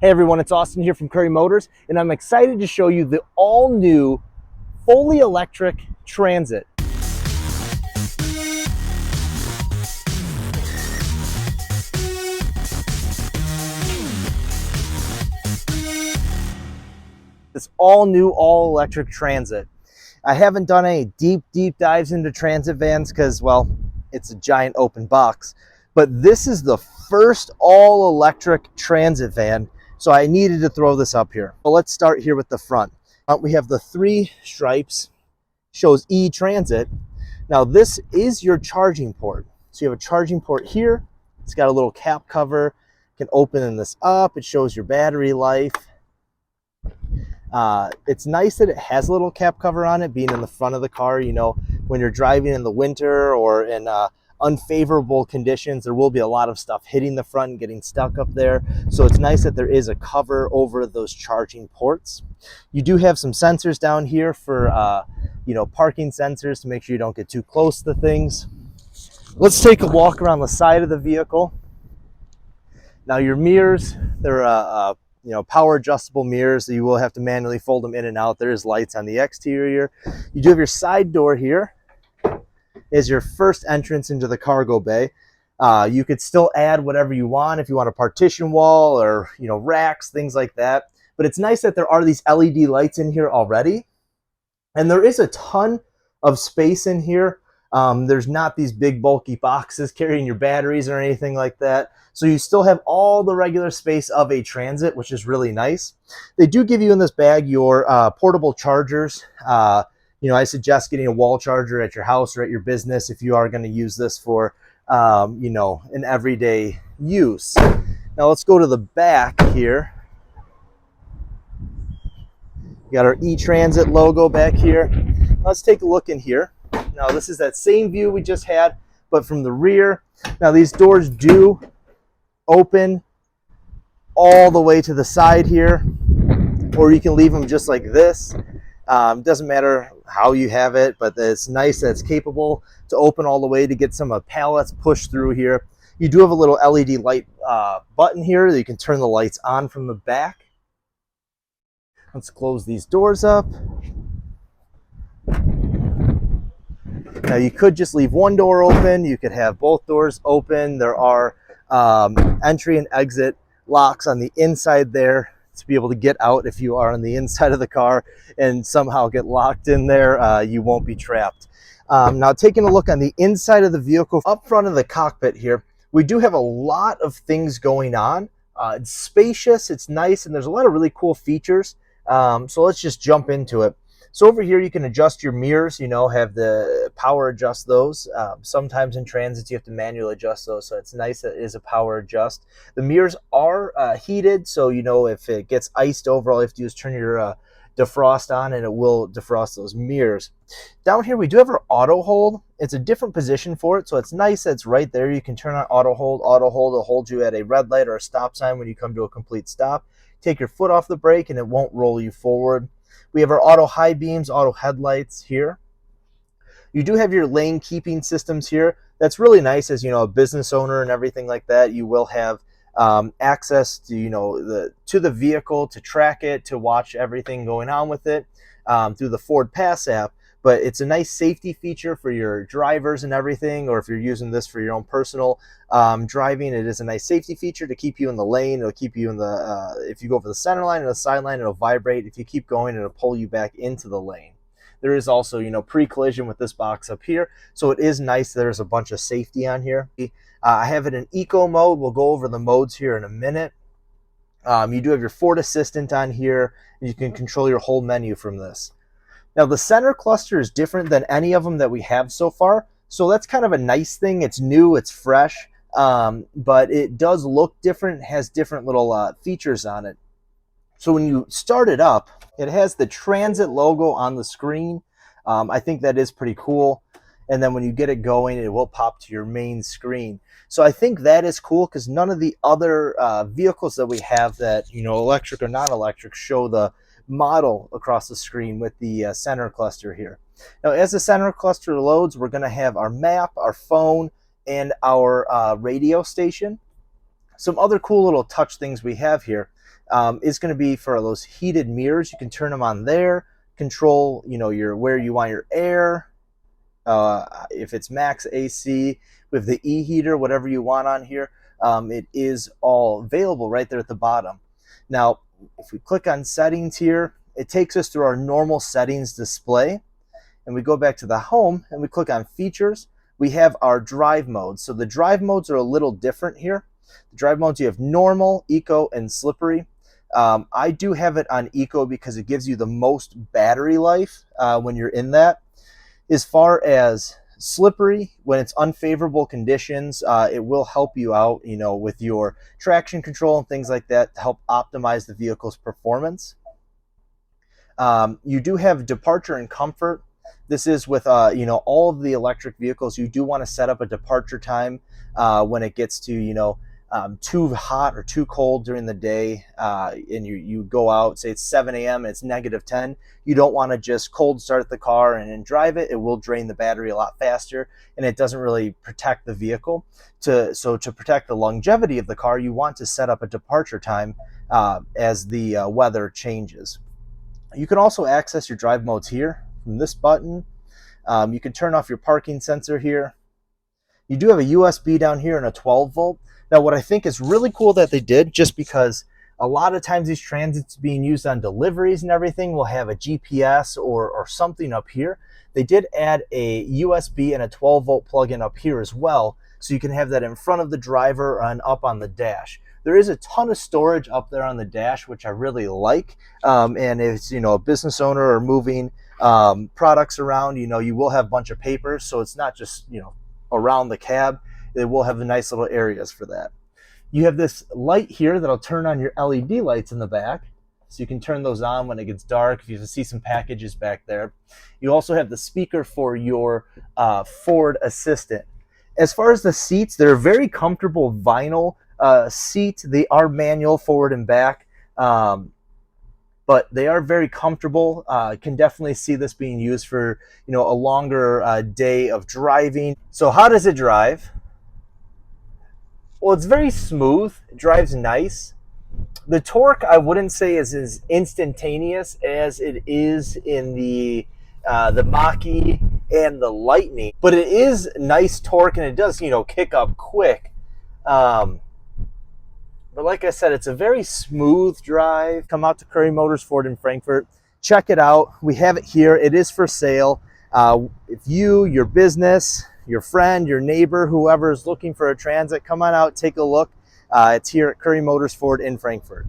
Hey everyone, it's Austin here from Currie Motors, and I'm excited to show you the all-new fully electric Transit. This all-new, all-electric Transit. I haven't done any deep dives into Transit vans because, well, it's a giant open box, but this is the first all-electric Transit van, so I needed to throw this up here. Well, let's start here with the front. We have the 3 stripes, shows E-Transit. Now this is your charging port. So you have a charging port here. It's got a little cap cover. You can open this up. It shows your battery life. It's nice that it has a little cap cover on it, being in the front of the car. You know, when you're driving in the winter or in unfavorable conditions, there will be a lot of stuff hitting the front and getting stuck up there. So it's nice that there is a cover over those charging ports. You do have some sensors down here for you know, parking sensors to make sure you don't get too close to things. Let's take a walk around the side of the vehicle. Now your mirrors, they're you know, power adjustable mirrors, so you will have to manually fold them in and out. There is lights on the exterior. You do have your side door here. Is your first entrance into the cargo bay. You could still add whatever you want if you want a partition wall or, you know, racks, things like that. But it's nice that there are these LED lights in here already. And there is a ton of space in here. There's not these big bulky boxes carrying your batteries or anything like that. So you still have all the regular space of a Transit, which is really nice. They do give you in this bag your portable chargers. You know, I suggest getting a wall charger at your house or at your business if you are going to use this for, you know, an everyday use. Now let's go to the back here. We got our E-Transit logo back here. Let's take a look in here. Now this is that same view we just had, but from the rear. Now these doors do open all the way to the side here, or you can leave them just like this. Doesn't matter how you have it, but it's nice that it's capable to open all the way to get some pallets pushed through here. You do have a little LED light button here that you can turn the lights on from the back. Let's close these doors up. Now you could just leave one door open. You could have both doors open. There are entry and exit locks on the inside there to be able to get out if you are on the inside of the car and somehow get locked in there. You won't be trapped. Now taking a look on the inside of the vehicle, up front of the cockpit here, we do have a lot of things going on. It's spacious, it's nice, and there's a lot of really cool features. So let's just jump into it. So over here you can adjust your mirrors, you know, have the power adjust those. Sometimes in Transits you have to manually adjust those, so it's nice that it is a power adjust. The mirrors are heated, so you know if it gets iced over, all you have to do is turn your defrost on and it will defrost those mirrors. Down here we do have our auto hold. It's a different position for it, so it's nice that it's right there. You can turn on auto hold. Auto hold will hold you at a red light or a stop sign when you come to a complete stop. Take your foot off the brake and it won't roll you forward. We have our auto high beams, auto headlights here. You do have your lane keeping systems here. That's really nice as, you know, a business owner and everything like that. You will have access to, you know, the vehicle to track it, to watch everything going on with it through the Ford Pass app. But it's a nice safety feature for your drivers and everything, or if you're using this for your own personal driving, it is a nice safety feature to keep you in the lane. It'll keep you in the, if you go over the center line and the side line, it'll vibrate. If you keep going, it'll pull you back into the lane. There is also, you know, pre-collision with this box up here. So it is nice there's a bunch of safety on here. I have it in eco mode. We'll go over the modes here in a minute. You do have your Ford Assistant on here, and you can control your whole menu from this. Now the center cluster is different than any of them that we have so far, so that's kind of a nice thing. It's new, it's fresh, but it does look different, has different little features on it. So when you start it up, it has the Transit logo on the screen. I think that is pretty cool. And then when you get it going, it will pop to your main screen. So I think that is cool because none of the other vehicles that we have that, you know, electric or non-electric, show the model across the screen with the center cluster here. Now as the center cluster loads, we're going to have our map, our phone, and our radio station. Some other cool little touch things we have here is going to be for those heated mirrors. You can turn them on there, control, your where you want your air. If it's max AC with the e-heater, whatever you want on here, it is all available right there at the bottom. Now, if we click on settings here, it takes us through our normal settings display, and we go back to the home and we click on features. We have our drive modes. So the drive modes are a little different here. The drive modes, you have normal, eco, and slippery. I do have it on eco because it gives you the most battery life when you're in that. As far as slippery, when it's unfavorable conditions, it will help you out, with your traction control and things like that to help optimize the vehicle's performance. You do have departure and comfort. This is with, all of the electric vehicles. You do want to set up a departure time when it gets to, too hot or too cold during the day, and you go out, say it's 7 a.m. and it's -10. You don't want to just cold start the car and then drive it. It will drain the battery a lot faster, and it doesn't really protect the vehicle. So to protect the longevity of the car, you want to set up a departure time as the weather changes. You can also access your drive modes here from this button. You can turn off your parking sensor here. You do have a USB down here and a 12 volt. Now, what I think is really cool that they did, just because a lot of times these transits being used on deliveries and everything will have a GPS or something up here. They did add a USB and a 12 volt plug-in up here as well, so you can have that in front of the driver and up on the dash. There is a ton of storage up there on the dash, which I really like. And if it's, a business owner or moving products around, you will have a bunch of papers, so it's not just, around the cab. They will have the nice little areas for that. You have this light here that'll turn on your LED lights in the back, so you can turn those on when it gets dark if you see some packages back there. You also have the speaker for your Ford Assistant. As far as the seats, they're very comfortable vinyl seats. They are manual forward and back, but they are very comfortable. Can definitely see this being used for a longer day of driving. So how does it drive? Well, it's very smooth. It drives nice. The torque, I wouldn't say is as instantaneous as it is in the Mach-E and the Lightning, but it is nice torque, and it does kick up quick. But like I said, it's a very smooth drive. Come out to Currie Motors Ford in Frankfort. Check it out. We have it here. It is for sale. If you, your business, your friend, your neighbor, whoever is looking for a Transit, come on out, take a look. It's here at Currie Motors Ford in Frankfort.